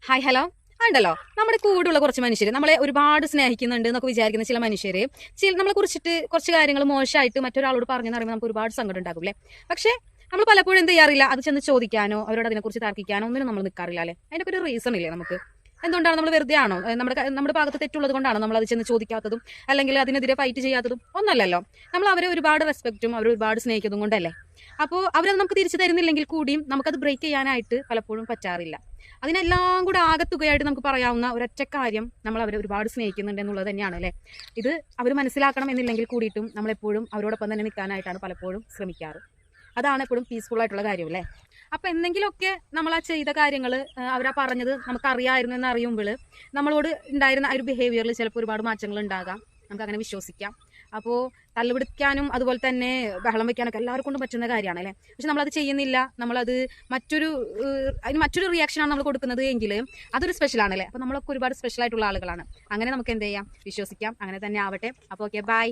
Hi hello ഉണ്ടല്ലോ നമ്മുടെ കൂടെയുള്ള കുറച്ച് മനുഷ്യർ നമ്മളെ ഒരുപാട് സ്നേഹിക്കുന്നുണ്ട് എന്നൊക്കെ വിചാരിക്കുന്ന ചില മനുഷ്യര് നമ്മളെ കുറിച്ചിട്ട് കുറച്ച് കാര്യങ്ങൾ മോശമായിട്ട് മറ്റൊരാളോട് പറഞ്ഞെന്ന് പറയുമ്പോൾ നമുക്ക് ഒരുപാട് സങ്കടം ഉണ്ടാകും. പക്ഷെ നമ്മൾ പലപ്പോഴും എന്ത് ചെയ്യാറില്ല, അത് ചെന്ന് ചോദിക്കാനോ അവരോട് അതിനെക്കുറിച്ച് തർക്കിക്കാനോ ഒന്നിനും നമ്മൾ നിൽക്കാറില്ല അല്ലേ. അതിന്റെ ഒരു റീസൺ ഇല്ലേ നമുക്ക്? എന്തുകൊണ്ടാണ്? നമ്മൾ വെറുതെ ആണോ? നമ്മുടെ ഭാഗത്ത് തെറ്റുള്ളത് കൊണ്ടാണോ നമ്മൾ അത് ചെന്ന് ചോദിക്കാത്തതും അല്ലെങ്കിൽ അതിനെതിരെ ഫൈറ്റ് ചെയ്യാത്തതും? ഒന്നല്ലല്ലോ. നമ്മൾ അവരെ ഒരുപാട് റെസ്പെക്റ്റും അവരെ ഒരുപാട് സ്നേഹിക്കുന്നതും കൊണ്ടല്ലേ. അപ്പോൾ അവരത് നമുക്ക് തിരിച്ചു തരുന്നില്ലെങ്കിൽ കൂടിയും നമുക്കത് ബ്രേക്ക് ചെയ്യാനായിട്ട് പലപ്പോഴും പറ്റാറില്ല. അതിനെല്ലാം കൂടെ ആകത്തുകയായിട്ട് നമുക്ക് പറയാവുന്ന ഒരൊറ്റ കാര്യം, നമ്മൾ അവരെ ഒരുപാട് സ്നേഹിക്കുന്നുണ്ട് എന്നുള്ളത് തന്നെയാണ് അല്ലേ. ഇത് അവർ മനസ്സിലാക്കണം എന്നില്ലെങ്കിൽ കൂടിയിട്ടും നമ്മളെപ്പോഴും അവരോടൊപ്പം തന്നെ നിൽക്കാനായിട്ടാണ് പലപ്പോഴും ശ്രമിക്കാറ്. അതാണ് എപ്പോഴും പീസ്ഫുൾ ആയിട്ടുള്ള കാര്യം അല്ലേ. അപ്പം എന്തെങ്കിലുമൊക്കെ നമ്മൾ ആ ചെയ്ത കാര്യങ്ങൾ അവരാ പറഞ്ഞത് നമുക്കറിയായിരുന്നു എന്ന് അറിയുമ്പോൾ നമ്മളോട് ഉണ്ടായിരുന്ന ആ ഒരു ബിഹേവിയറിൽ ചിലപ്പോൾ ഒരുപാട് മാറ്റങ്ങൾ ഉണ്ടാകാം. നമുക്കങ്ങനെ വിശ്വസിക്കാം. അപ്പോൾ തല്ലുപിടിക്കാനും അതുപോലെ തന്നെ ബഹളം വയ്ക്കാനൊക്കെ എല്ലാവർക്കും കൊണ്ടും പറ്റുന്ന കാര്യമാണ് അല്ലേ. പക്ഷെ നമ്മളത് ചെയ്യുന്നില്ല, നമ്മളത് അതിന് മറ്റൊരു റിയാക്ഷനാണ് നമ്മൾ കൊടുക്കുന്നത് എങ്കിൽ അതൊരു സ്പെഷ്യലാണല്ലേ. അപ്പോൾ നമ്മളൊക്കെ ഒരുപാട് സ്പെഷ്യൽ ആയിട്ടുള്ള ആളുകളാണ്. അങ്ങനെ നമുക്ക് എന്ത് ചെയ്യാം, വിശ്വസിക്കാം. അങ്ങനെ തന്നെ ആവട്ടെ. അപ്പോൾ ഓക്കെ, ബൈ.